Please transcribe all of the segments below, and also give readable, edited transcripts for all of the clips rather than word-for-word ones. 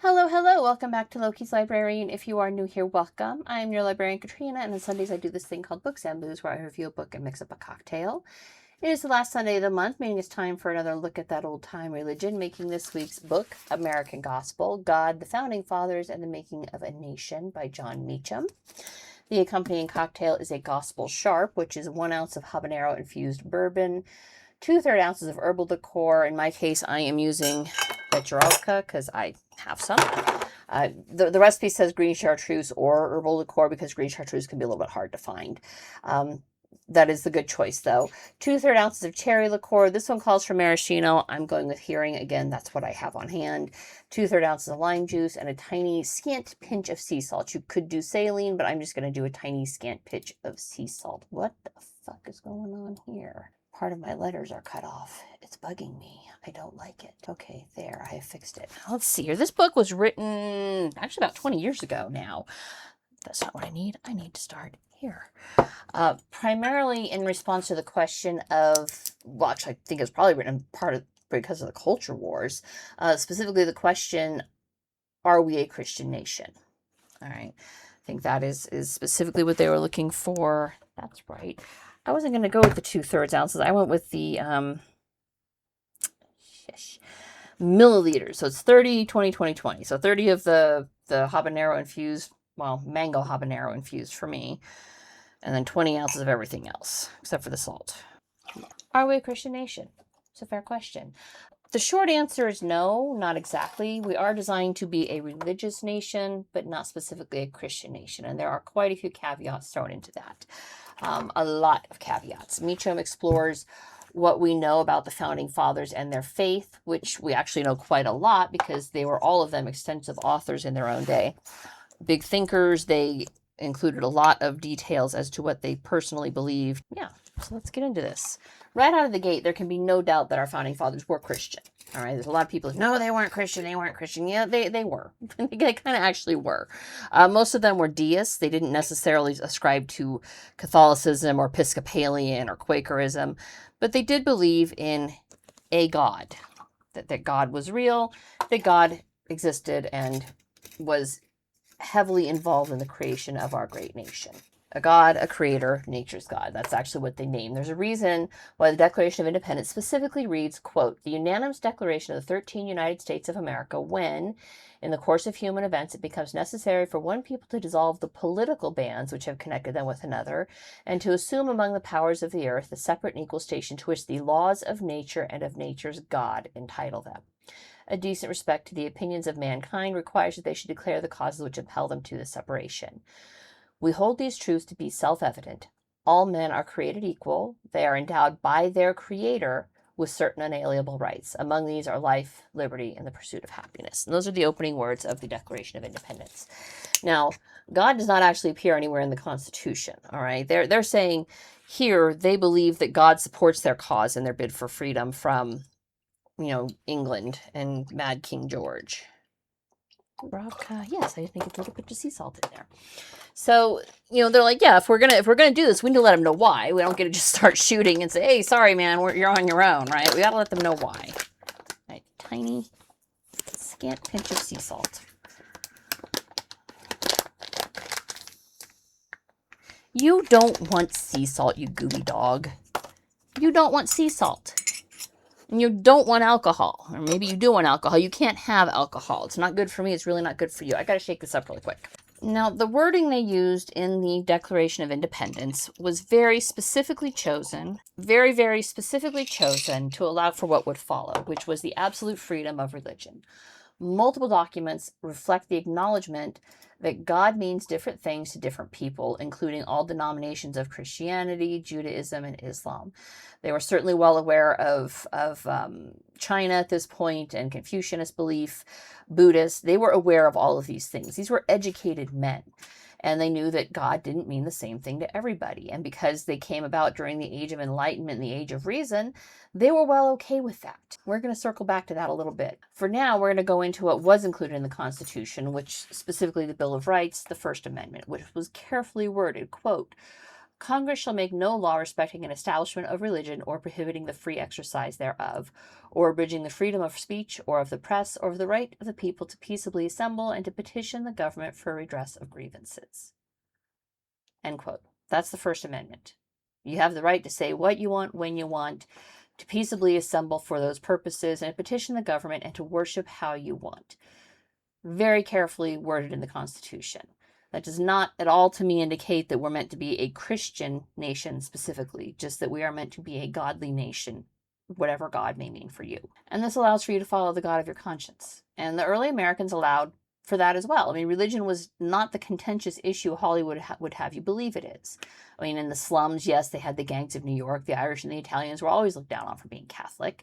Hello, hello. Welcome back to Loki's Librarian. If you are new here, welcome. I'm your librarian, Katrina, and on Sundays I do this thing called Books and Booze where I review a book and mix up a cocktail. It is the last Sunday of the month, meaning it's time for another look at that old-time religion, making this week's book, American Gospel, God, the Founding Fathers, and the Making of a Nation by Jon Meacham. The accompanying cocktail is a Gospel Sharp, which is 1 ounce of Habanero infused bourbon, 2/3 ounces of Herbal Liqueur. In my case, I am using Becherovka because I have some. The recipe says green Chartreuse or Herbal Liqueur because green Chartreuse can be a little bit hard to find. That is the good choice, though. 2/3 ounces of Cherry Liqueur. This one calls for maraschino. I'm going with Hearing. Again, that's what I have on hand. 2/3 ounces of lime juice and a tiny scant pinch of sea salt. You could do saline, but I'm just going to do a tiny scant pinch of sea salt. What the fuck is going on here? Part of my letters are cut off. It's bugging me. I don't like it. Okay, there, I have fixed it. Let's see here. This book was written actually about 20 years ago now. That's not what I need. I need to start here. Primarily in response to the question of, well, actually, I think it's probably written because of the culture wars. Specifically the question, are we a Christian nation? All right. I think that is specifically what they were looking for. That's right. I wasn't going to go with the 2/3 ounces. I went with the milliliters. So it's 30, 20, 20, 20. So 30 of the habanero infused, well, mango habanero infused for me. And then 20 ounces of everything else, except for the salt. Are we a Christian nation? It's a fair question. The short answer is no, not exactly. We are designed to be a religious nation, but not specifically a Christian nation. And there are quite a few caveats thrown into that. A lot of caveats. Meacham explores what we know about the founding fathers and their faith, which we actually know quite a lot because they were all of them extensive authors in their own day. Big thinkers. They included a lot of details as to what they personally believed. Yeah, so let's get into this. Right out of the gate, there can be no doubt that our founding fathers were Christian. All right, there's a lot of people who, no, they weren't Christian, they weren't Christian. Yeah, they were. They kind of actually were. Most of them were deists. They didn't necessarily ascribe to Catholicism or Episcopalian or Quakerism, but they did believe in a God, that God was real, that God existed and was heavily involved in the creation of our great nation. A God, a creator, nature's God. That's actually what they name. There's a reason why the Declaration of Independence specifically reads, quote, the unanimous declaration of the 13 United States of America when, in the course of human events, it becomes necessary for one people to dissolve the political bands which have connected them with another, and to assume among the powers of the earth the separate and equal station to which the laws of nature and of nature's God entitle them. A decent respect to the opinions of mankind requires that they should declare the causes which impel them to this separation. We hold these truths to be self-evident. All men are created equal. They are endowed by their Creator with certain unalienable rights. Among these are life, liberty, and the pursuit of happiness. And those are the opening words of the Declaration of Independence. Now, God does not actually appear anywhere in the Constitution, all right? They're saying here they believe that God supports their cause in their bid for freedom from, England and Mad King George. Yes, I think it's a little bit of sea salt in there. So, they're like, yeah, if we're gonna do this, we need to let them know why. We don't get to just start shooting and say, hey, sorry, man, you're on your own, right? We gotta let them know why. Right, tiny, scant pinch of sea salt. You don't want sea salt, you gooey dog. You don't want sea salt. And you don't want alcohol. Or maybe you do want alcohol. You can't have alcohol. It's not good for me. It's really not good for you. I got to shake this up really quick. Now, the wording they used in the Declaration of Independence was very specifically chosen, very, very specifically chosen to allow for what would follow, which was the absolute freedom of religion. Multiple documents reflect the acknowledgement that God means different things to different people, including all denominations of Christianity, Judaism, and Islam. They were certainly well aware of China at this point and Confucianist belief, Buddhists. They were aware of all of these things. These were educated men. And they knew that God didn't mean the same thing to everybody. And because they came about during the Age of Enlightenment and the Age of Reason, they were well okay with that. We're going to circle back to that a little bit. For now, we're going to go into what was included in the Constitution, which specifically the Bill of Rights, the First Amendment, which was carefully worded, quote, Congress shall make no law respecting an establishment of religion or prohibiting the free exercise thereof, or abridging the freedom of speech or of the press or of the right of the people to peaceably assemble and to petition the government for redress of grievances. End quote. That's the First Amendment. You have the right to say what you want, when you want, to peaceably assemble for those purposes and petition the government and to worship how you want. Very carefully worded in the Constitution. That does not at all to me indicate that we're meant to be a Christian nation specifically, just that we are meant to be a godly nation, whatever God may mean for you. And this allows for you to follow the God of your conscience. And the early Americans allowed for that as well. I mean, religion was not the contentious issue Hollywood would have you believe it is. I mean, in the slums, yes, they had the gangs of New York. The Irish and the Italians were always looked down on for being Catholic.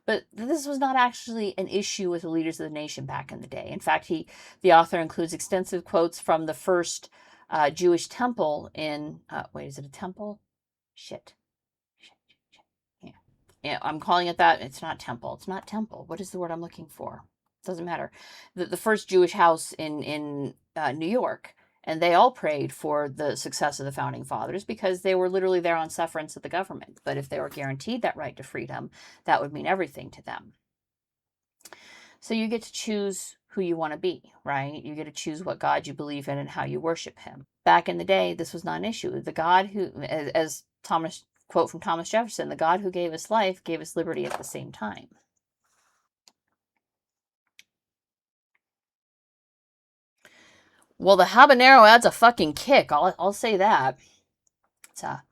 But this was not actually an issue with the leaders of the nation back in the day. In fact, the author includes extensive quotes from the first Jewish temple in, wait, is it a temple? Shit. Yeah, I'm calling it that. It's not temple. It's not temple. What is the word I'm looking for? Doesn't matter. The first Jewish house in New York, and they all prayed for the success of the founding fathers because they were literally there on sufferance of the government. But if they were guaranteed that right to freedom, that would mean everything to them. So you get to choose who you want to be, right? You get to choose what God you believe in and how you worship him. Back in the day, this was not an issue. The God who, as Thomas, quote from Thomas Jefferson, the God who gave us life gave us liberty at the same time. Well, the habanero adds a fucking kick. I'll say that. It's a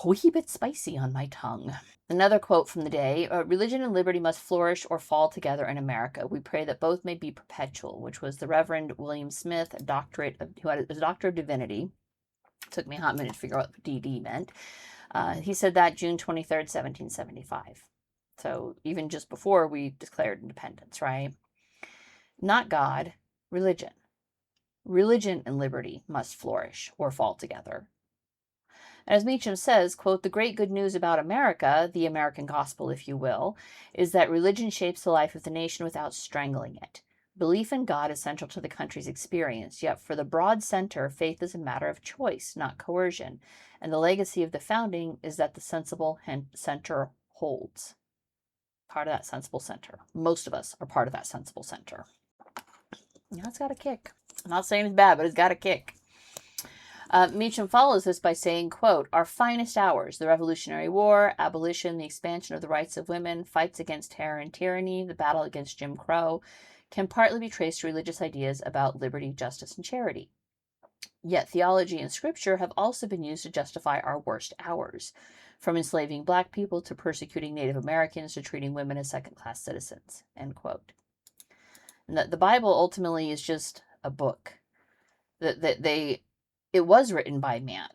wee bit spicy on my tongue. Another quote from the day, religion and liberty must flourish or fall together in America. We pray that both may be perpetual, which was the Reverend William Smith, who had a Doctor of Divinity. It took me a hot minute to figure out what DD meant. He said that June 23rd, 1775. So even just before we declared independence, right? Not God, religion. Religion and liberty must flourish or fall together. As Meacham says, quote, the great good news about America, the American gospel, if you will, is that religion shapes the life of the nation without strangling it. Belief in God is central to the country's experience, yet for the broad center, faith is a matter of choice, not coercion. And the legacy of the founding is that the sensible center holds. Part of that sensible center. Most of us are part of that sensible center. That's got a kick. I'm not saying it's bad, but it's got a kick. Meacham follows this by saying, quote, our finest hours, the Revolutionary War, abolition, the expansion of the rights of women, fights against terror and tyranny, the battle against Jim Crow, can partly be traced to religious ideas about liberty, justice, and charity. Yet theology and scripture have also been used to justify our worst hours, from enslaving black people to persecuting Native Americans to treating women as second-class citizens, end quote. And the Bible ultimately is just a book. It was written by man.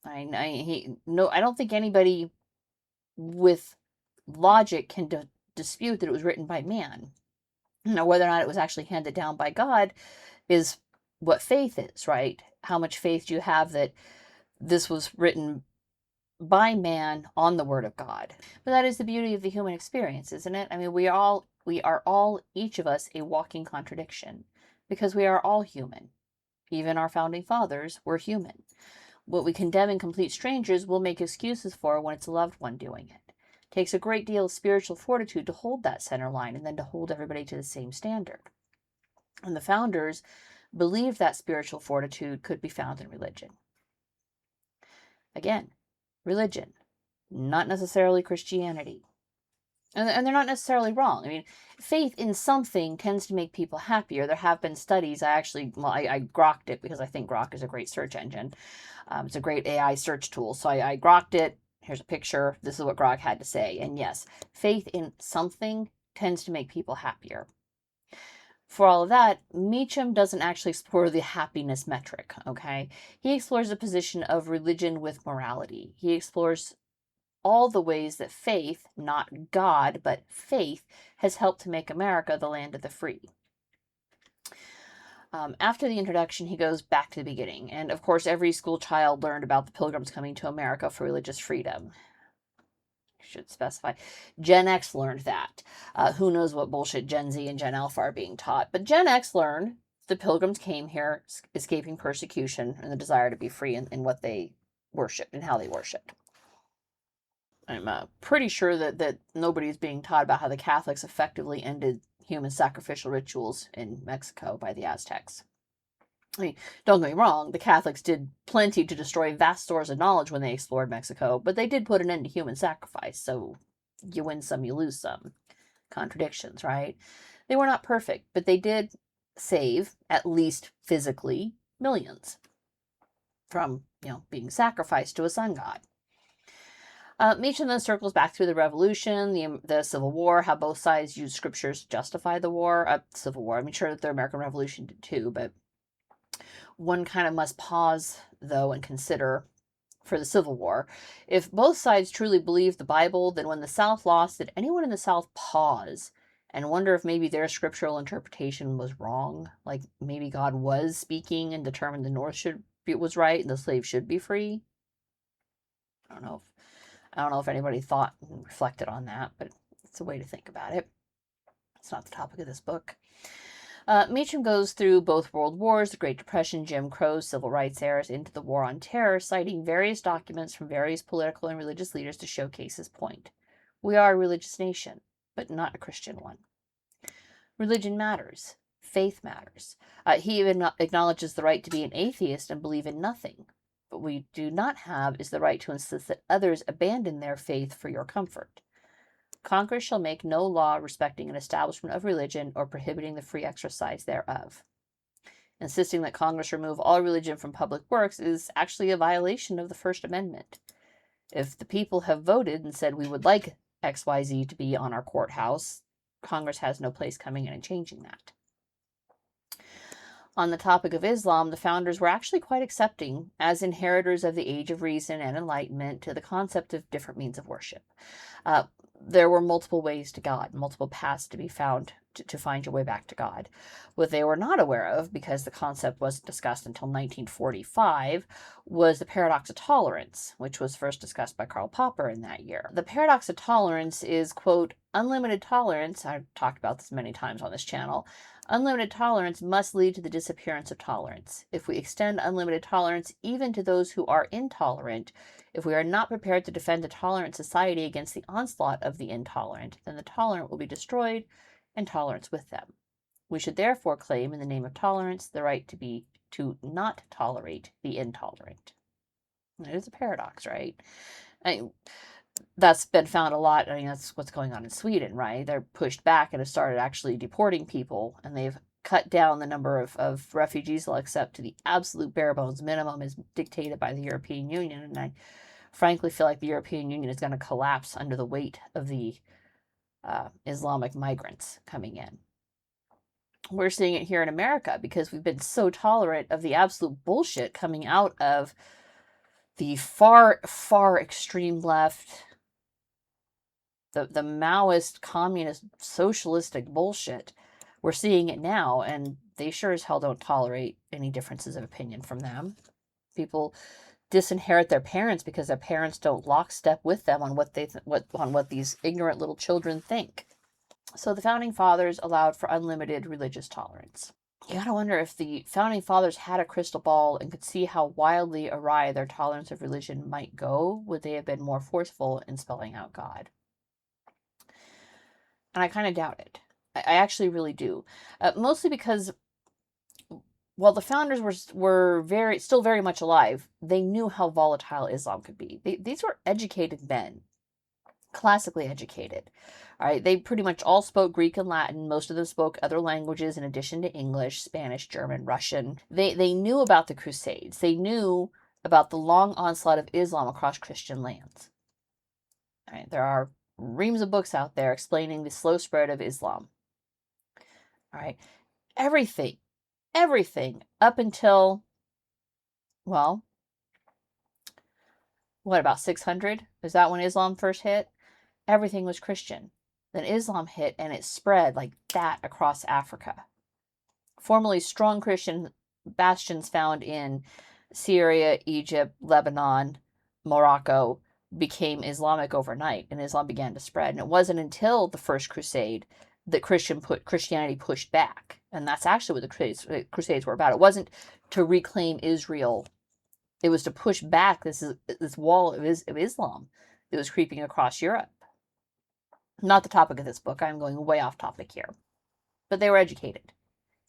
I don't think anybody with logic can dispute that it was written by man. Now, whether or not it was actually handed down by God is what faith is, right? How much faith do you have that this was written by man on the word of God? But that is the beauty of the human experience, isn't it? I mean, we are all, each of us, a walking contradiction because we are all human. Even our founding fathers were human. What we condemn in complete strangers will make excuses for when it's a loved one doing it. It takes a great deal of spiritual fortitude to hold that center line and then to hold everybody to the same standard. And the founders believed that spiritual fortitude could be found in religion. Again, religion, not necessarily Christianity. And they're not necessarily wrong. I mean, faith in something tends to make people happier. There have been studies. I grokked it because I think Grok is a great search engine. It's a great AI search tool. So I grokked it. Here's a picture. This is what Grok had to say. And yes, faith in something tends to make people happier. For all of that, Meacham doesn't actually explore the happiness metric, okay? He explores the position of religion with morality. He explores all the ways that faith, not God, but faith, has helped to make America the land of the free. After the introduction, he goes back to the beginning. And of course, every school child learned about the Pilgrims coming to America for religious freedom. I should specify. Gen X learned that. Who knows what bullshit Gen Z and Gen Alpha are being taught. But Gen X learned the Pilgrims came here escaping persecution and the desire to be free in what they worshipped and how they worshipped. I'm pretty sure that nobody's being taught about how the Catholics effectively ended human sacrificial rituals in Mexico by the Aztecs. I mean, don't get me wrong, the Catholics did plenty to destroy vast stores of knowledge when they explored Mexico, but they did put an end to human sacrifice, so you win some, you lose some. Contradictions, right? They were not perfect, but they did save, at least physically, millions from, being sacrificed to a sun god. Meacham then circles back through the Revolution, the Civil War, how both sides used scriptures to justify the war, Civil War. I'm sure that the American Revolution did too, but one kind of must pause, though, and consider for the Civil War. If both sides truly believed the Bible, then when the South lost, did anyone in the South pause and wonder if maybe their scriptural interpretation was wrong? Like maybe God was speaking and determined the North was right and the slaves should be free? I don't know if anybody thought and reflected on that, but it's a way to think about it. It's not the topic of this book. Meacham goes through both world wars, the Great Depression, Jim Crow, civil rights eras, into the War on Terror, citing various documents from various political and religious leaders to showcase his point. We are a religious nation, but not a Christian one. Religion matters. Faith matters. He even acknowledges the right to be an atheist and believe in nothing. What we do not have is the right to insist that others abandon their faith for your comfort. Congress shall make no law respecting an establishment of religion or prohibiting the free exercise thereof. Insisting that Congress remove all religion from public works is actually a violation of the First Amendment. If the people have voted and said we would like XYZ to be on our courthouse, Congress has no place coming in and changing that. On the topic of Islam, the founders were actually quite accepting, as inheritors of the Age of Reason and Enlightenment, to the concept of different means of worship. There were multiple ways to God, multiple paths to be found to find your way back to God. What they were not aware of, because the concept wasn't discussed until 1945, was the paradox of tolerance, which was first discussed by Karl Popper in that year. The paradox of tolerance is, quote, unlimited tolerance, I've talked about this many times on this channel, unlimited tolerance must lead to the disappearance of tolerance. If we extend unlimited tolerance even to those who are intolerant, if we are not prepared to defend a tolerant society against the onslaught of the intolerant, then the tolerant will be destroyed and tolerance with them. We should therefore claim, in the name of tolerance, the right to not tolerate the intolerant. It is a paradox, right? That's been found a lot. That's what's going on in Sweden, right? They're pushed back and have started actually deporting people, and they've cut down the number of refugees they'll accept to the absolute bare bones minimum as dictated by the European Union. And I frankly feel like the European Union is going to collapse under the weight of the Islamic migrants coming in. We're seeing it here in America because we've been so tolerant of the absolute bullshit coming out of the far, far extreme left, the Maoist, communist, socialistic bullshit. We're seeing it now, and they sure as hell don't tolerate any differences of opinion from them. People disinherit their parents because their parents don't lockstep with them on what these ignorant little children think. So the founding fathers allowed for unlimited religious tolerance. You gotta wonder if the founding fathers had a crystal ball and could see how wildly awry their tolerance of religion might go, would they have been more forceful in spelling out God? And I kind of doubt it. I actually really do. Mostly because while the founders were still very much alive, they knew how volatile Islam could be. These were educated men, classically educated. All right, they pretty much all spoke Greek and Latin. Most of them spoke other languages in addition to English, Spanish, German, Russian. They knew about the Crusades. They knew about the long onslaught of Islam across Christian lands. All right, there are reams of books out there explaining the slow spread of Islam. All right, everything up until, well, what, about 600? Is that when Islam first hit? Everything was Christian. Then Islam hit and it spread like that across Africa. Formerly strong Christian bastions found in Syria, Egypt, Lebanon, Morocco became Islamic overnight, and Islam began to spread. And it wasn't until the First Crusade that Christianity pushed back. And that's actually what the Crusades were about. It wasn't to reclaim Israel It was to push back this wall of Islam that was creeping across Europe. Not the topic of this book. I'm going way off topic here. But they were educated.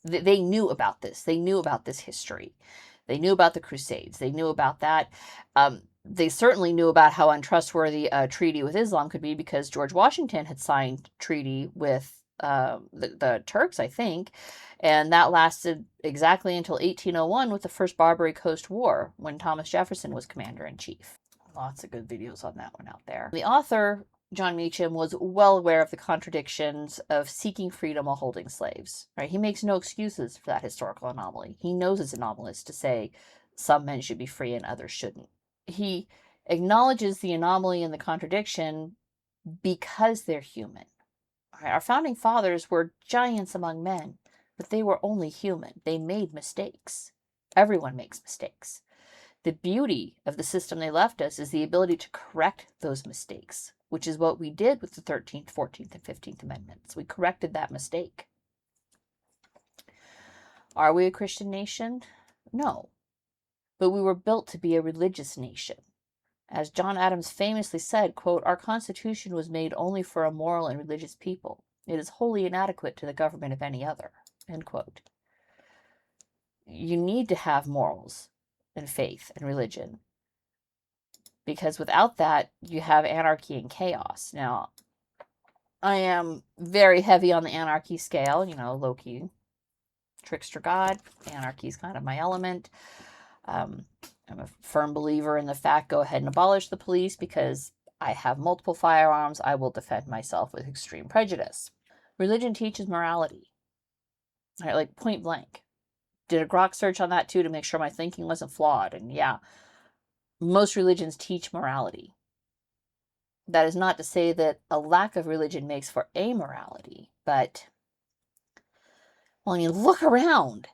They knew about this. They knew about this history. They knew about the Crusades. They knew about that. They certainly knew about how untrustworthy a treaty with Islam could be, because George Washington had signed treaty with the Turks, I think, and that lasted exactly until 1801 with the First Barbary Coast War, when Thomas Jefferson was commander-in-chief. Lots of good videos on that one out there. The author, Jon Meacham, was well aware of the contradictions of seeking freedom while holding slaves. Right? He makes no excuses for that historical anomaly. He knows it's anomalous to say some men should be free and others shouldn't. He acknowledges the anomaly and the contradiction because they're human. Our founding fathers were giants among men, but they were only human. They made mistakes. Everyone makes mistakes. The beauty of the system they left us is the ability to correct those mistakes, which is what we did with the 13th, 14th, and 15th Amendments. We corrected that mistake. Are we a Christian nation? No. But we were built to be a religious nation. As John Adams famously said, quote, "Our Constitution was made only for a moral and religious people. It is wholly inadequate to the government of any other," end quote. You need to have morals and faith and religion, because without that, you have anarchy and chaos. Now, I am very heavy on the anarchy scale, low-key trickster god. Anarchy is kind of my element. I'm a firm believer in the fact, go ahead and abolish the police, because I have multiple firearms. I will defend myself with extreme prejudice. Religion teaches morality, right? Like point blank. Did a Grok search on that too to make sure my thinking wasn't flawed. And yeah, most religions teach morality. That is not to say that a lack of religion makes for amorality, but when you look around,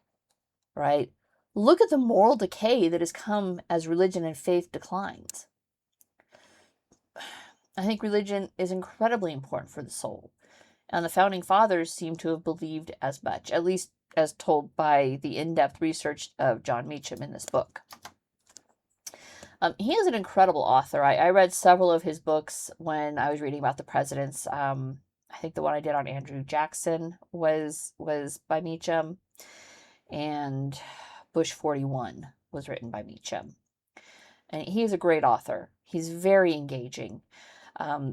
right? Look at the moral decay that has come as religion and faith declines. I think religion is incredibly important for the soul, and the founding fathers seem to have believed as much, at least as told by the in-depth research of Jon Meacham in this book. He is an incredible author. I read several of his books when I was reading about the presidents. I think the one I did on Andrew Jackson was by Meacham, and Bush 41 was written by Meacham. And he is a great author. He's very engaging.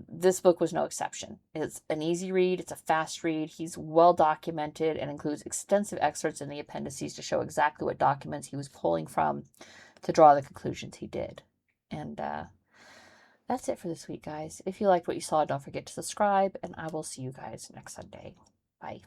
This book was no exception. It's an easy read. It's a fast read. He's well documented and includes extensive excerpts in the appendices to show exactly what documents he was pulling from to draw the conclusions he did. And that's it for this week, guys. If you liked what you saw, don't forget to subscribe, and I will see you guys next Sunday. Bye.